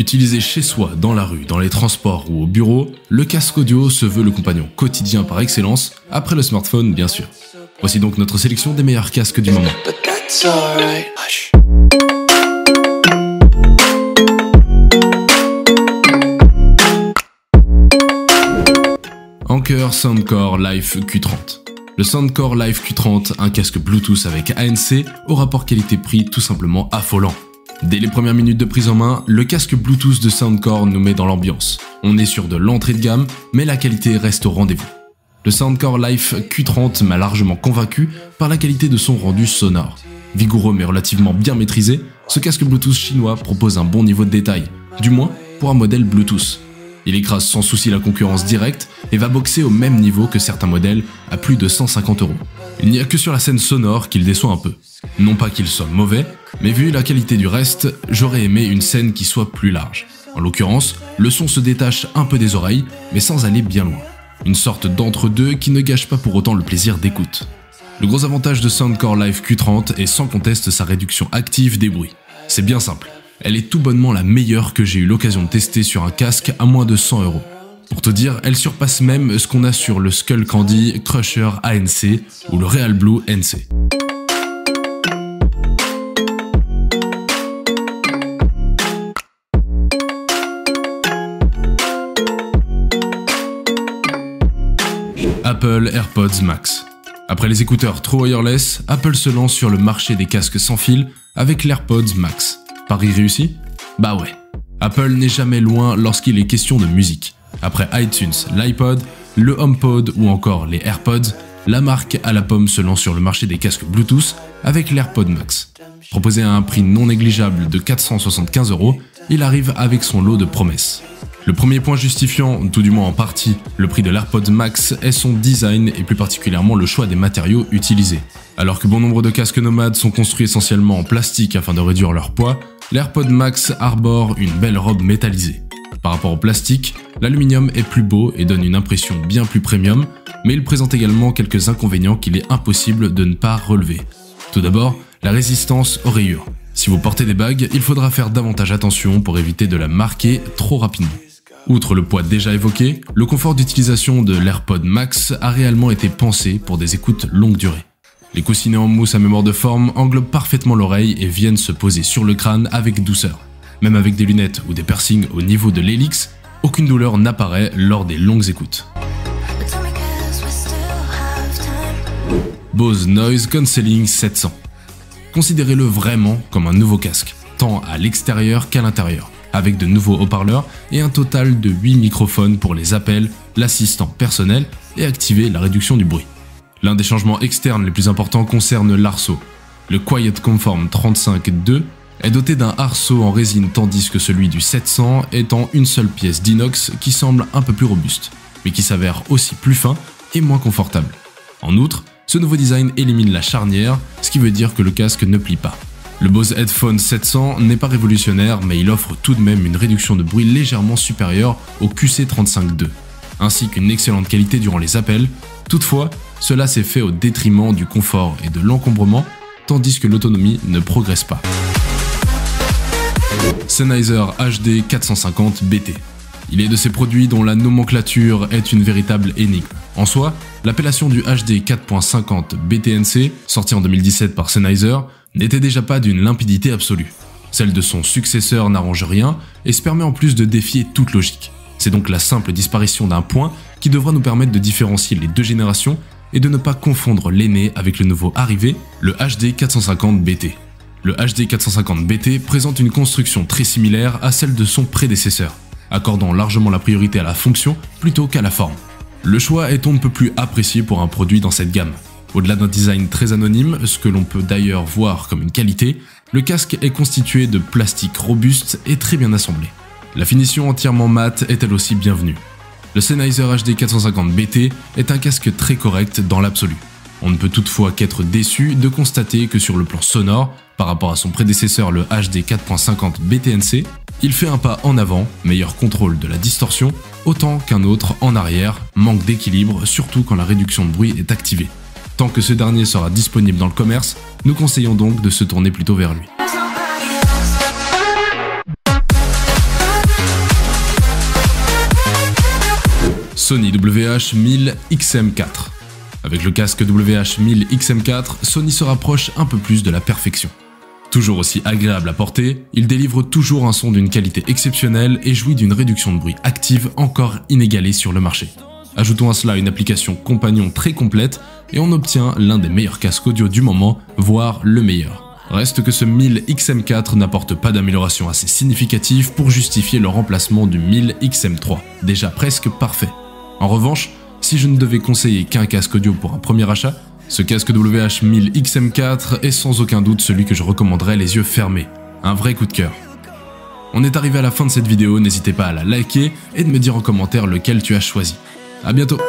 Utilisé chez soi, dans la rue, dans les transports ou au bureau, le casque audio se veut le compagnon quotidien par excellence, après le smartphone bien sûr. Voici donc notre sélection des meilleurs casques du moment. Anker Soundcore Life Q30. Le Soundcore Life Q30, un casque Bluetooth avec ANC, au rapport qualité-prix tout simplement affolant. Dès les premières minutes de prise en main, le casque Bluetooth de Soundcore nous met dans l'ambiance. On est sur de l'entrée de gamme, mais la qualité reste au rendez-vous. Le Soundcore Life Q30 m'a largement convaincu par la qualité de son rendu sonore. Vigoureux mais relativement bien maîtrisé, ce casque Bluetooth chinois propose un bon niveau de détail, du moins pour un modèle Bluetooth. Il écrase sans souci la concurrence directe et va boxer au même niveau que certains modèles à plus de 150 €. Il n'y a que sur la scène sonore qu'il déçoit un peu. Non pas qu'il soit mauvais, mais vu la qualité du reste, j'aurais aimé une scène qui soit plus large. En l'occurrence, le son se détache un peu des oreilles, mais sans aller bien loin. Une sorte d'entre-deux qui ne gâche pas pour autant le plaisir d'écoute. Le gros avantage de Soundcore Life Q30 est sans conteste sa réduction active des bruits. C'est bien simple. Elle est tout bonnement la meilleure que j'ai eu l'occasion de tester sur un casque à moins de 100 €. Pour te dire, elle surpasse même ce qu'on a sur le Skullcandy Crusher ANC ou le Real Blue NC. Apple AirPods Max. Après les écouteurs trop wireless, Apple se lance sur le marché des casques sans fil avec l'AirPods Max. Pari réussi ? Bah ouais. Apple n'est jamais loin lorsqu'il est question de musique. Après iTunes, l'iPod, le HomePod ou encore les AirPods, la marque à la pomme se lance sur le marché des casques Bluetooth avec l'AirPod Max. Proposé à un prix non négligeable de 475 €, il arrive avec son lot de promesses. Le premier point justifiant, tout du moins en partie, le prix de l'AirPod Max est son design et plus particulièrement le choix des matériaux utilisés. Alors que bon nombre de casques nomades sont construits essentiellement en plastique afin de réduire leur poids, l'AirPod Max arbore une belle robe métallisée. Par rapport au plastique, l'aluminium est plus beau et donne une impression bien plus premium, mais il présente également quelques inconvénients qu'il est impossible de ne pas relever. Tout d'abord, la résistance aux rayures. Si vous portez des bagues, il faudra faire davantage attention pour éviter de la marquer trop rapidement. Outre le poids déjà évoqué, le confort d'utilisation de l'AirPod Max a réellement été pensé pour des écoutes longue durée. Les coussinets en mousse à mémoire de forme englobent parfaitement l'oreille et viennent se poser sur le crâne avec douceur. Même avec des lunettes ou des piercings au niveau de l'hélix, aucune douleur n'apparaît lors des longues écoutes. Bose Noise Cancelling 700. Considérez-le vraiment comme un nouveau casque, tant à l'extérieur qu'à l'intérieur, avec de nouveaux haut-parleurs et un total de 8 microphones pour les appels, l'assistant personnel et activer la réduction du bruit. L'un des changements externes les plus importants concerne l'arceau. Le Quiet Conform 35.2 est doté d'un arceau en résine tandis que celui du 700 est en une seule pièce d'inox qui semble un peu plus robuste, mais qui s'avère aussi plus fin et moins confortable. En outre, ce nouveau design élimine la charnière, ce qui veut dire que le casque ne plie pas. Le Bose Headphone 700 n'est pas révolutionnaire, mais il offre tout de même une réduction de bruit légèrement supérieure au QC35.2, ainsi qu'une excellente qualité durant les appels. Toutefois, cela s'est fait au détriment du confort et de l'encombrement, tandis que l'autonomie ne progresse pas. Sennheiser HD 450 BT. Il est de ces produits dont la nomenclature est une véritable énigme. En soi, l'appellation du HD 4.50 BTNC, sorti en 2017 par Sennheiser, n'était déjà pas d'une limpidité absolue. Celle de son successeur n'arrange rien et se permet en plus de défier toute logique. C'est donc la simple disparition d'un point qui devra nous permettre de différencier les deux générations et de ne pas confondre l'aîné avec le nouveau arrivé, le HD 450 BT. Le HD 450 BT présente une construction très similaire à celle de son prédécesseur, accordant largement la priorité à la fonction plutôt qu'à la forme. Le choix est on ne peut plus apprécié pour un produit dans cette gamme. Au-delà d'un design très anonyme, ce que l'on peut d'ailleurs voir comme une qualité, le casque est constitué de plastique robuste et très bien assemblé. La finition entièrement mate est elle aussi bienvenue. Le Sennheiser HD 450 BT est un casque très correct dans l'absolu. On ne peut toutefois qu'être déçu de constater que sur le plan sonore, par rapport à son prédécesseur le HD 4.50 BTNC, il fait un pas en avant, meilleur contrôle de la distorsion, autant qu'un autre en arrière, manque d'équilibre, surtout quand la réduction de bruit est activée. Tant que ce dernier sera disponible dans le commerce, nous conseillons donc de se tourner plutôt vers lui. Sony WH-1000XM4. Avec le casque WH-1000XM4, Sony se rapproche un peu plus de la perfection. Toujours aussi agréable à porter, il délivre toujours un son d'une qualité exceptionnelle et jouit d'une réduction de bruit active encore inégalée sur le marché. Ajoutons à cela une application compagnon très complète et on obtient l'un des meilleurs casques audio du moment, voire le meilleur. Reste que ce 1000XM4 n'apporte pas d'amélioration assez significative pour justifier le remplacement du 1000XM3, déjà presque parfait. En revanche, si je ne devais conseiller qu'un casque audio pour un premier achat, ce casque WH-1000XM4 est sans aucun doute celui que je recommanderais les yeux fermés. Un vrai coup de cœur. On est arrivé à la fin de cette vidéo, n'hésitez pas à la liker et de me dire en commentaire lequel tu as choisi. A bientôt.